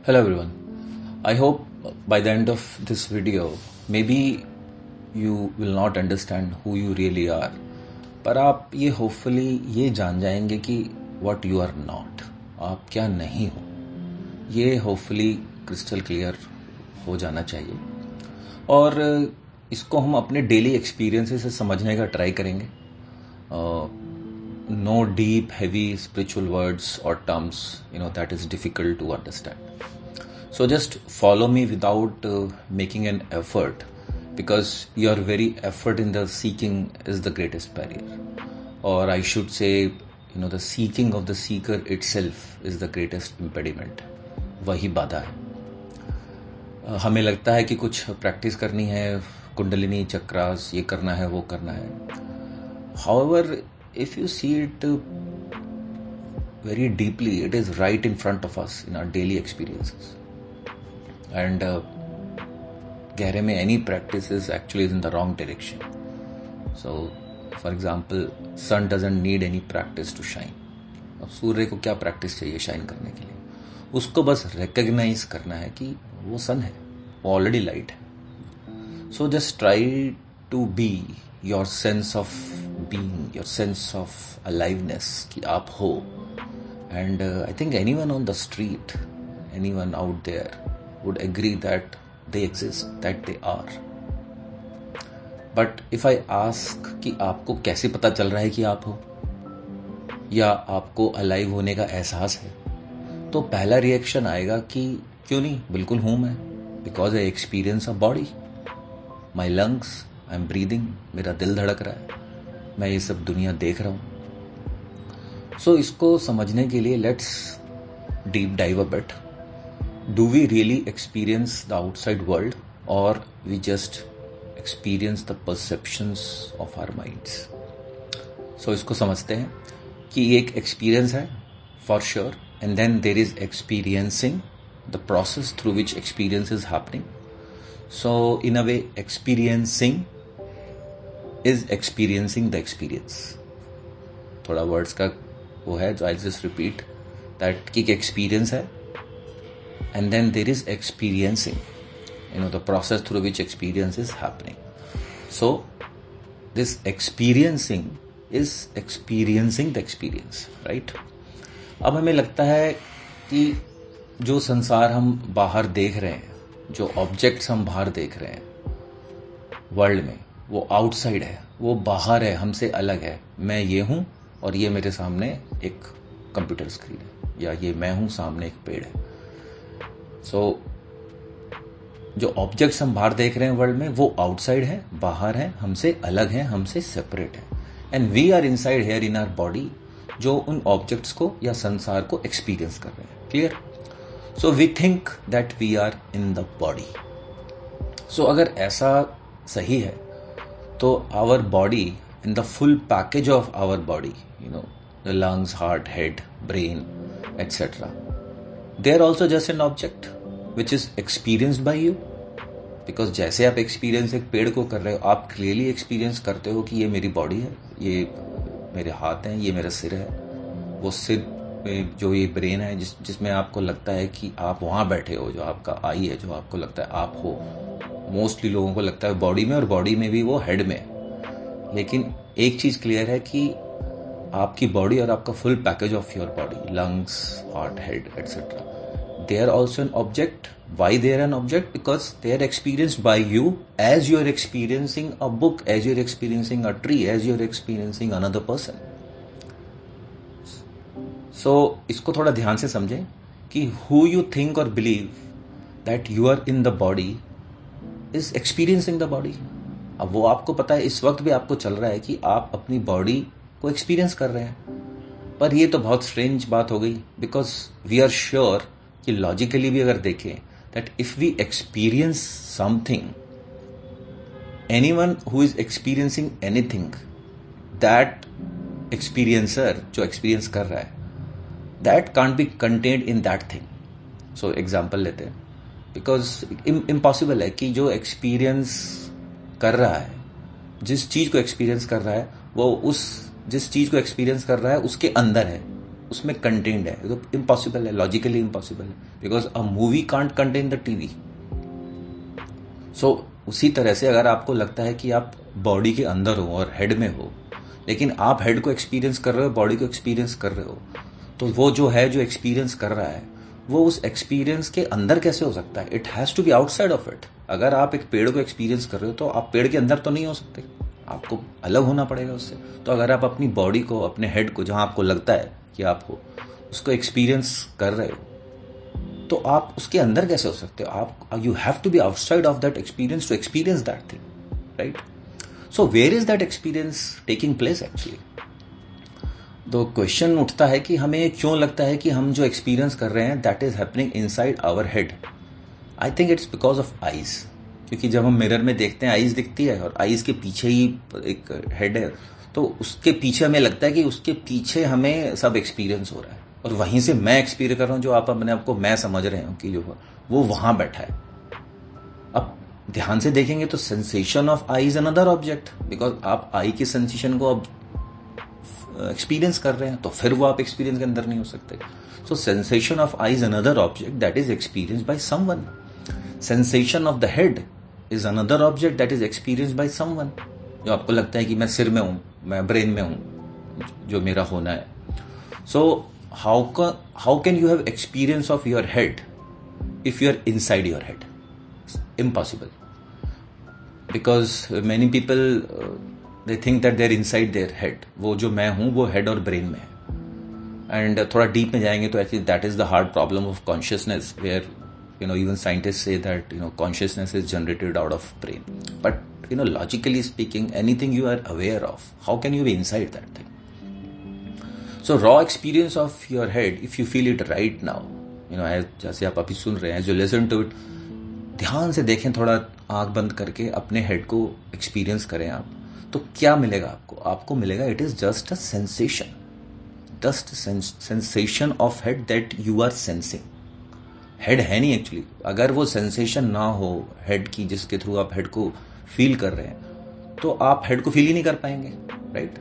Hello everyone. I hope by the end of this video, maybe you will not understand who you really are. पर आप ये hopefully ये जान जाएंगे कि what you are not, आप क्या नहीं हो, ये hopefully crystal clear हो जाना चाहिए. और इसको हम अपने daily experiences से समझने का try करेंगे. No deep, heavy spiritual words or terms, that is difficult to understand. So just follow me without making an effort, because your very effort in the seeking is the greatest barrier. Or I should say, the seeking of the seeker itself is the greatest impediment. वही बाधा है. हमें लगता है कि कुछ practice करनी है, कुंडलिनी चक्रास, ये करना है, वो करना है. However, if you see it very deeply, it is right in front of us in our daily experiences. And गहरे में any practice is actually in the wrong direction. So, for example, sun doesn't need any practice to shine. अब सूर्य को क्या practice चाहिए shine करने के लिए? उसको बस रिकग्नाइज करना है कि वो सन है, वो ऑलरेडी लाइट है. So just try to be your sense of being, your sense of aliveness कि आप हो. And I think anyone on the street, anyone out there would agree that they exist, that they are. But if I ask कि आपको कैसे पता चल रहा है कि आप हो, या आपको अलाइव होने का एहसास है, तो पहला रिएक्शन आएगा कि क्यों नहीं, बिल्कुल हूं मैं, because I experience a body, my lungs, I am breathing, मेरा दिल धड़क रहा है, मैं ये सब दुनिया देख रहा हूं. सो इसको समझने के लिए let's deep dive a bit. Do we really experience the outside world, or we just experience the perceptions of our minds? So इसको समझते हैं कि एक experience है for sure, and then there is experiencing, the process through which experience is happening. So in a way, experiencing is experiencing the experience. थोड़ा words का वो है, so I'll just repeat that कि एक experience है. And then there is experiencing, the process through which experience is happening. So this experiencing is experiencing the experience, right? अब हमें लगता है कि जो संसार हम बाहर देख रहे हैं, जो ऑब्जेक्ट्स हम बाहर देख रहे हैं वर्ल्ड में, वो आउटसाइड है, वो बाहर है, हमसे अलग है. मैं ये हूँ और ये मेरे सामने एक कंप्यूटर स्क्रीन है, या ये मैं हूँ, सामने एक पेड़ है. सो जो ऑब्जेक्ट्स हम बाहर देख रहे हैं वर्ल्ड में, वो आउटसाइड है, बाहर है, हमसे अलग है, हमसे सेपरेट है. And we are inside here in our body, जो उन ऑब्जेक्ट्स को या संसार को एक्सपीरियंस कर रहे हैं. Clear? So we think that we are in the body. So अगर ऐसा सही है, तो our body, in the full package of our body, the lungs, heart, head, brain, etc., they are also just an object which is experienced by you. because जैसे आप experience एक पेड़ को कर रहे हो, आप क्लियरली एक्सपीरियंस करते हो कि ये मेरी बॉडी है, ये मेरे हाथ हैं, ये मेरा सिर है. वो सिर में जो ये ब्रेन है, जिसमें आपको लगता है कि आप वहाँ बैठे हो, जो आपका आई है, जो आपको लगता है आप हो. मोस्टली लोगों को लगता है बॉडी में, और बॉडी में भी वो हेड में. लेकिन एक चीज़ क्लियर है कि आपकी बॉडी और आपका full package of your body, lungs, heart, head, etc., they are also an object. Why they are an object? Because they are experienced by you as you are experiencing a book, as you are experiencing a tree, as you are experiencing another person. So इसको थोड़ा ध्यान से समझें कि who you think or believe that you are in the body is experiencing the body. अब वो आपको पता है, इस वक्त भी आपको चल रहा है कि आप अपनी बॉडी को एक्सपीरियंस कर रहे हैं. पर ये तो बहुत स्ट्रेंज बात हो गई, बिकॉज वी आर श्योर कि लॉजिकली भी अगर देखें that if we experience something, anyone who is experiencing anything, that experiencer जो एक्सपीरियंस कर रहा है, that can't be contained in that thing. So example लेते हैं, बिकॉज इम्पॉसिबल है कि जो एक्सपीरियंस कर रहा है, जिस चीज को एक्सपीरियंस कर रहा है, वो उस जिस चीज को एक्सपीरियंस कर रहा है उसके अंदर है, उसमें कंटेंट है, तो इम्पॉसिबल है, लॉजिकली इम्पॉसिबल है, because a movie can't contain the TV. So उसी तरह से अगर आपको लगता है कि आप बॉडी के अंदर हो और हेड में हो, लेकिन आप हेड को एक्सपीरियंस कर रहे हो, बॉडी को एक्सपीरियंस कर रहे हो, तो वो जो है जो एक्सपीरियंस कर रहा है वो उस एक्सपीरियंस के अंदर कैसे हो सकता है? It has to be outside of it. अगर आप एक पेड़ को एक्सपीरियंस कर रहे हो तो आप पेड़ के अंदर तो नहीं हो सकते, आपको अलग होना पड़ेगा उससे। तो अगर आप अपनी बॉडी को, अपने हेड को, जहां आपको लगता है कि आप हो, उसको एक्सपीरियंस कर रहे हो, तो आप उसके अंदर कैसे हो सकते हो? आप you have to be outside of that experience to experience that thing, right? So where is that experience taking place actually? तो क्वेश्चन उठता है कि हमें क्यों लगता है कि हम जो एक्सपीरियंस कर रहे हैं that is happening inside our head. I think it's because of eyes, क्योंकि जब हम मिरर में देखते हैं आईज दिखती है और आईज के पीछे ही एक हेड है, तो उसके पीछे हमें लगता है कि उसके पीछे हमें सब एक्सपीरियंस हो रहा है और वहीं से मैं एक्सपीरियंस कर रहा हूँ, जो आप अपने आप को मैं समझ रहे हो कि जो वो वहां बैठा है। अब ध्यान से देखेंगे तो sensation of eye is another object, because आप आई की सेंसेशन को अब एक्सपीरियंस कर रहे हैं, तो फिर वो आप एक्सपीरियंस के अंदर नहीं हो सकते। So sensation of eye is another object that is experience by someone. Sensation of the head is another object that is experience by someone. जो आपको लगता है कि मैं सिर में हूं, मैं ब्रेन में हूं, जो मेरा होना है। So how can you have experience of your head if you are inside your head? Impossible, because many people they think that they are inside their head. वो जो मैं हूं वो हेड और ब्रेन में है। एंड थोड़ा डीप में जाएंगे तो actually that is the hard problem of consciousness, where even scientists say that consciousness is generated out of brain, but logically speaking, anything you are aware of, how can you be inside that thing? So raw experience of your head, if you feel it right now, जैसे आप अभी सुन रहे हैं, जो listen to it, ध्यान से देखें, थोड़ा आंख बंद करके अपने हेड को एक्सपीरियंस करें आप, तो क्या मिलेगा आपको? आपको मिलेगा it is just a sensation, just sensation of head that you are sensing. Head है नहीं एक्चुअली। अगर वो सेंसेशन ना हो हेड की, जिसके थ्रू आप हेड को फील कर रहे हैं, तो आप हेड को फील ही नहीं कर पाएंगे, राइट?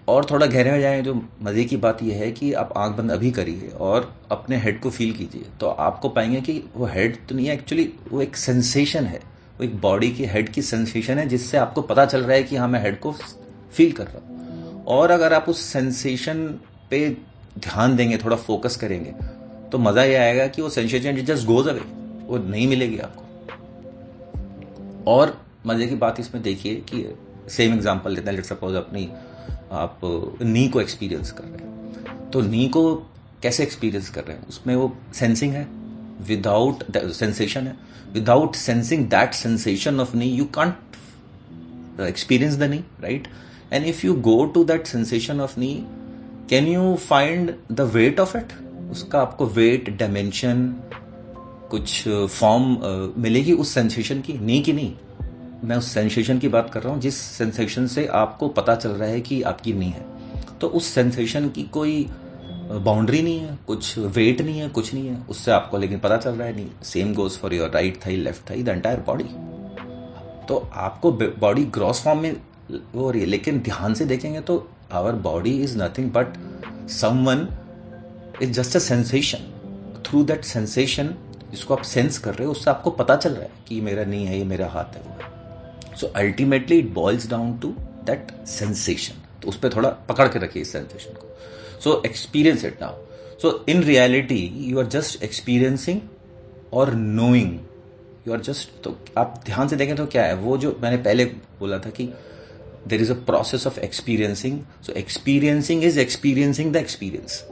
और थोड़ा गहरे में जाएं, जो मजे की बात यह है कि आप आंख बंद अभी करिए और अपने हेड को फील कीजिए, तो आपको पाएंगे कि वो हेड तो नहीं है एक्चुअली, वो एक सेंसेशन है, वो एक बॉडी की हेड की सेंसेशन है, जिससे आपको पता चल रहा है कि हाँ मैं हेड को फील कर रहा हूँ। और अगर आप उस सेंसेशन पे ध्यान देंगे, थोड़ा फोकस करेंगे, तो मजा ये आएगा कि वो सेंसेशन जस्ट गोज अवे, वो नहीं मिलेगी आपको। और मजे की बात इसमें देखिए कि सेम एग्जांपल लेते हैं, लेट्स सपोज आप नी को एक्सपीरियंस कर रहे हैं, तो नी को कैसे एक्सपीरियंस कर रहे हैं? उसमें वो सेंसिंग है, विदाउट सेंसेशन है, without sensing that sensation of knee you can't experience the knee, right? And if you go to that sensation of knee, can you find the weight of it? उसका आपको wait, dimension, कुछ form मिलेगी उस sensation की, नी की नहीं। मैं उस सेंसेशन की बात कर रहा हूं, जिस सेंसेशन से आपको पता चल रहा है कि आपकी नी है। तो उस सेंसेशन की कोई बाउंड्री नहीं है, कुछ वेट नहीं है, कुछ नहीं है उससे आपको, लेकिन पता चल रहा है knee. Same goes for your right thigh, left thigh, the entire body. तो आपको बॉडी ग्रॉस फॉर्म में हो रही है, लेकिन ध्यान से देखेंगे तो our body is nothing but someone, is just a sensation. Through that sensation, जिसको आप सेंस कर रहे हो, उससे आपको पता चल रहा है कि ये मेरा नहीं है, ये मेरा हाथ है, वो है। So ultimately it boils down to that sensation. तो उस पर थोड़ा पकड़ के रखिए इस सेंसेशन को। So experience it now. So in reality you are just experiencing और नोइंग, यू आर जस्ट। तो आप ध्यान से देखें तो क्या है, वो जो मैंने पहले बोला था कि there is a process of experiencing. So experiencing is experiencing the experience.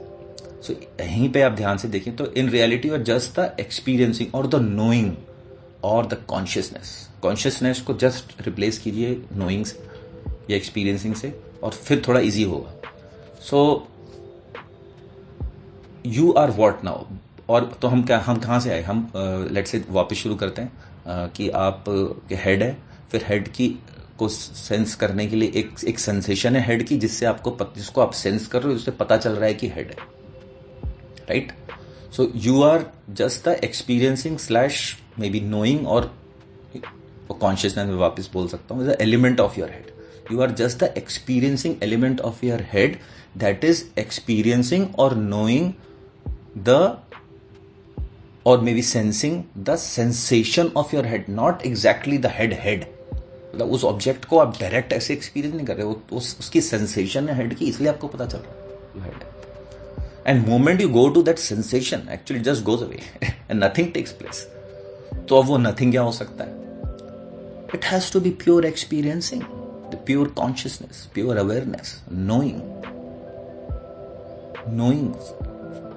So यहीं पे आप ध्यान से देखें तो in reality you are just the experiencing और द नोइंग और द कॉन्शियसनेस। कॉन्शियसनेस को जस्ट रिप्लेस कीजिए नोइंग से या एक्सपीरियंसिंग से, और फिर थोड़ा इजी होगा। So you are what now. और तो हम कहाँ से आए? हम लेट्स से वापस शुरू करते हैं कि आप हेड है, फिर हेड की को सेंस करने के लिए एक सेंसेशन है हेड की, जिसको आप सेंस कर रहे हो, उससे पता चल रहा है कि हेड है, right? So you are just the experiencing slash maybe बी नोइंग और कॉन्शियसनेस में वापस बोल सकता हूँ, is a element of your head. You are just the experiencing element of your head that is experiencing or knowing the, or maybe sensing the sensation of your head, not exactly the head. मतलब उस object को आप direct ऐसे experience नहीं कर रहे हो, उसकी सेंसेशन है हेड की, इसलिए आपको पता चल रहा है हेड है. And moment you go to that sensation actually just goes away and nothing takes place. तो अब वो नथिंग क्या हो सकता है? It has to be pure experiencing, the pure consciousness, pure awareness, knowing.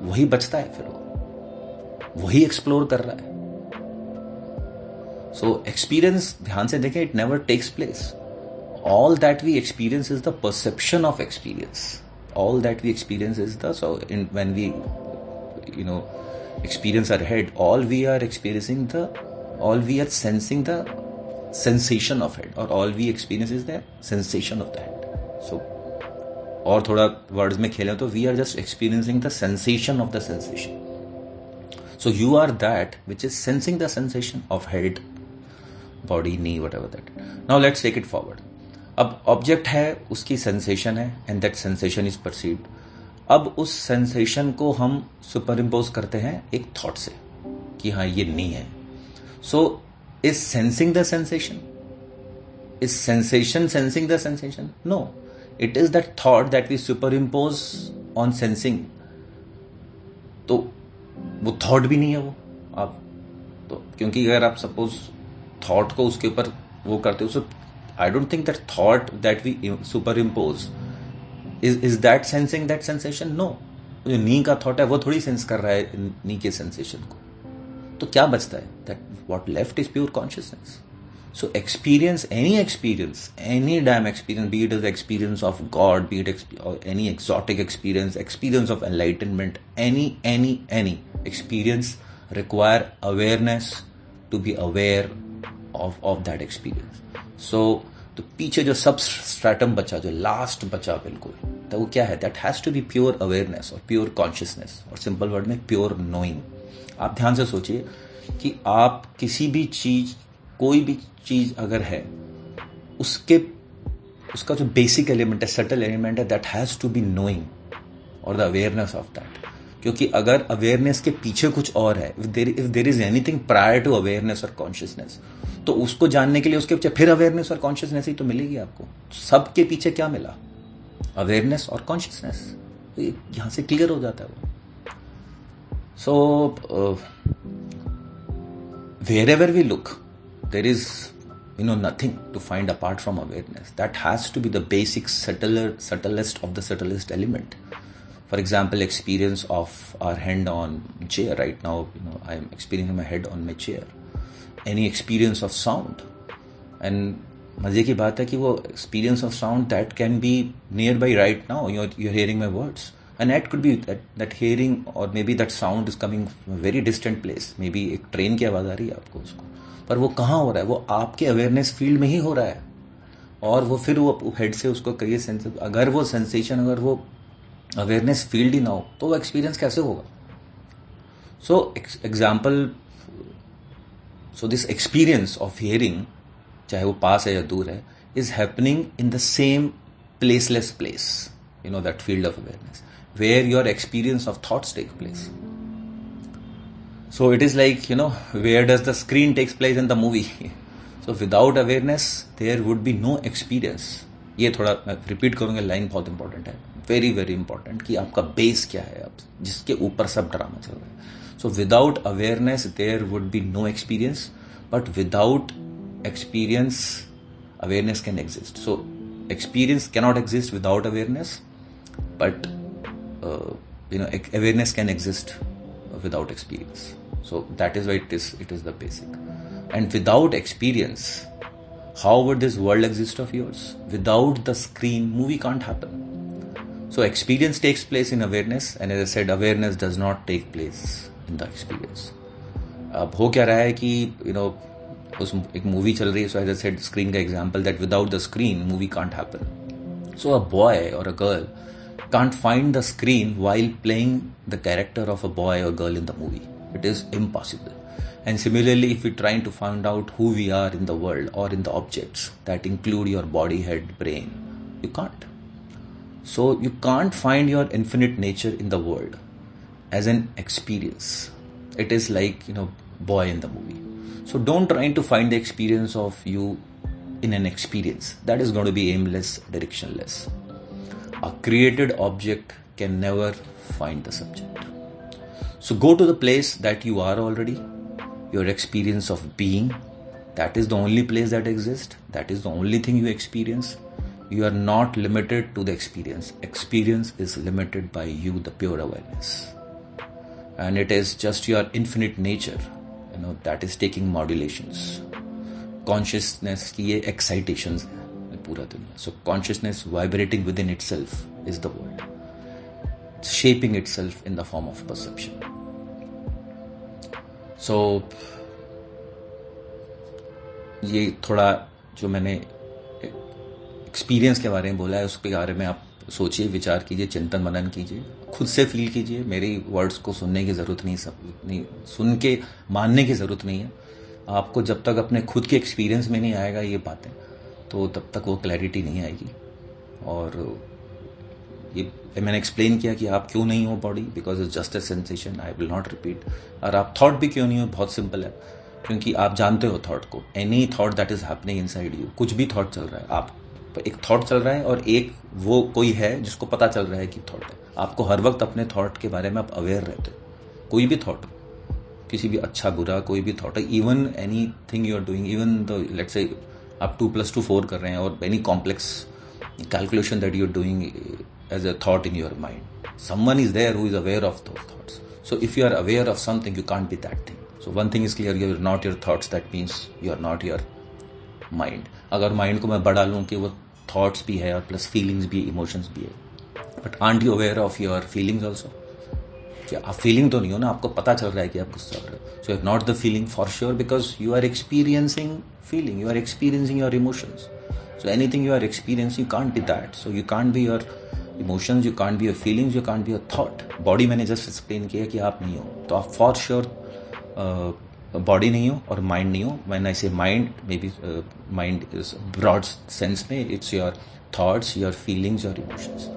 वही बचता है, फिर वही एक्सप्लोर कर रहा है. सो एक्सपीरियंस, ध्यान से देखें, it never takes place. All that we experience is the perception of experience. All that we experience is when we, experience our head, all we are sensing the sensation of head, or all we experience is the sensation of the head. So, और थोड़ा words में खेलें तो we are just experiencing the sensation of the sensation. So you are that which is sensing the sensation of head, body, knee, whatever that. Now let's take it forward. अब object है, उसकी sensation है, and that sensation is perceived. अब उस sensation को हम super impose करते हैं एक थॉट से कि हाँ ये नहीं है. So is sensing the sensation, is sensation sensing the sensation? No, it is that thought that we superimpose on sensing. तो वो थॉट भी नहीं है वो आप तो, क्योंकि अगर आप सपोज थॉट को उसके ऊपर वो करते हो, सो I don't think that thought that we superimpose is that sensing that sensation. No, जो नी का थॉट है वो थोड़ी सेंस कर रहा है नी के सेंसेशन को. तो क्या बचता है? That what left is pure consciousness. So experience, any damn experience, be it the experience of God, be it any exotic experience of enlightenment, any experience require awareness to be aware of that experience. सो तो पीछे जो सब stratum बचा, जो last बचा बिल्कुल, तो वो क्या है? That has to be pure awareness और प्योर कॉन्शियसनेस, और सिंपल वर्ड में प्योर नोइंग. आप ध्यान से सोचिए कि आप किसी भी चीज, कोई भी चीज अगर है, उसका जो बेसिक एलिमेंट है, सटल एलिमेंट है, that has to be knowing और द अवेयरनेस ऑफ दैट. क्योंकि अगर अवेयरनेस के पीछे कुछ और है, if there is anything prior to awareness और कॉन्शियसनेस, तो उसको जानने के लिए उसके पीछे फिर अवेयरनेस और कॉन्शियसनेस ही तो मिलेगी आपको. सबके पीछे क्या मिला? अवेयरनेस और कॉन्शियसनेस. तो यहां से क्लियर हो जाता है वो. सो wherever we look, there is nothing to find apart from awareness. That has to be the basic subtlest of the subtlest element. For example, experience of our hand on chair right now. I am experiencing my head on my chair. Any experience of sound, and मजे की बात है कि वो experience of sound that can be nearby right now. You're hearing my words, and that could be that hearing, or maybe that sound is coming from a very distant place. Maybe एक train की आवाज आ रही है आपको, उसको, पर वो कहाँ हो रहा है? वो आपके अवेयरनेस फील्ड में ही हो रहा है, और वो फिर वो हेड से उसको करिए सेंस. अगर वो सेंसेशन, अगर वो अवेयरनेस फील्ड ही ना हो, तो वो एक्सपीरियंस कैसे होगा? So example, so this experience of hearing, चाहे वो पास है या दूर है, is happening in the same placeless place, that field of awareness where your experience of thoughts take place. So it is like, where does the screen takes place in the movie. So without awareness there would be no experience. ये थोड़ा मैं repeat करूंगा, line बहुत important है, very very important, कि आपका base क्या है, आप जिसके ऊपर सब ड्रामा चल रहा है. So without awareness, there would be no experience. But without experience, awareness can exist. So experience cannot exist without awareness. But awareness can exist without experience. So that is why it is the basic. And without experience, how would this world exist of yours? Without the screen, movie can't happen. So experience takes place in awareness, and as I said, awareness does not take place in the experience. अब हो क्या रहा है कि उस एक movie चल रही है, so as I said, screen का example, that without the screen movie can't happen. So a boy or a girl can't find the screen while playing the character of a boy or girl in the movie. It is impossible. And similarly, if we're trying to find out who we are in the world or in the objects that include your body, head, brain, you can't. So you can't find your infinite nature in the world as an experience. It is like, boy in the movie. So don't try to find the experience of you in an experience. That is going to be aimless, directionless. A created object can never find the subject. So go to the place that you are already. Your experience of being, that is the only place that exists. That is the only thing you experience. You are not limited to the experience. Experience is limited by you, the pure awareness. And it is just your infinite nature, that is taking modulations. Consciousness की ये excitations है पूरा दुनिया. So consciousness vibrating within itself is the world. It's shaping itself in the form of perception. So ये थोड़ा जो मैंने experience के बारे में बोला है उसके बारे में आप सोचिए, विचार कीजिए, चिंतन मनन कीजिए, खुद से फील कीजिए. मेरी वर्ड्स को सुनने की ज़रूरत नहीं, सुन के मानने की ज़रूरत नहीं है. आपको जब तक अपने खुद के एक्सपीरियंस में नहीं आएगा ये बातें, तो तब तक वो क्लैरिटी नहीं आएगी. और ये मैंने एक्सप्लेन किया कि आप क्यों नहीं हो body, because it's just a sensation. I will not repeat. और आप थॉट भी क्यों नहीं हो, बहुत सिंपल है, क्योंकि आप जानते हो थॉट को. Any thought that is happening inside you, कुछ भी थॉट चल रहा है, आप एक थॉट चल रहा है और एक वो कोई है जिसको पता चल रहा है कि थॉट है. आपको हर वक्त अपने थॉट के बारे में आप अवेयर रहते हो. कोई भी थॉट, किसी भी अच्छा बुरा कोई भी थॉट है, even anything you are doing, even the let's say आप 2+2=4 कर रहे हैं, और any complex calculation that you're doing as a thought in your mind, someone is there who is aware of those thoughts. So if you are aware of something, you can't be that thing. So one thing is clear, you're not your thoughts. That means you're not your mind. अगर mind को मैं बढ़ा लूँ कि वो thoughts भी है और plus feelings भी, emotions भी है, but aren't you aware of your feelings also? आप फीलिंग तो नहीं हो ना, आपको पता चल रहा है कि आप गुस्सा हो रहे हो. So you are not the feeling for sure, because you are experiencing feeling, you are experiencing your emotions. So anything you are experiencing, you can't be that. So you can't be your emotions, you can't be your feelings, you can't be your thought. Body मैंने just explain किया कि आप नहीं हो, तो आप for sure body नहीं हो और mind नहीं हो. When I say mind, maybe mind is broad sense में, it's your thoughts, your feelings, your emotions.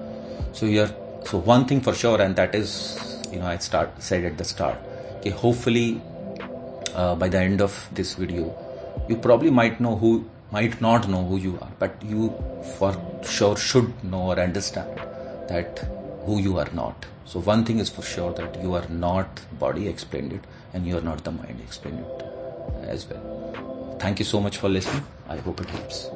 So one thing for sure, and that is, I said at the start, कि hopefully by the end of this video, you probably might not know who you are, but you for sure should know or understand that who you are not. So one thing is for sure, that you are not body, explained it, and you are not the mind, explained it as well. Thank you so much for listening. I hope it helps.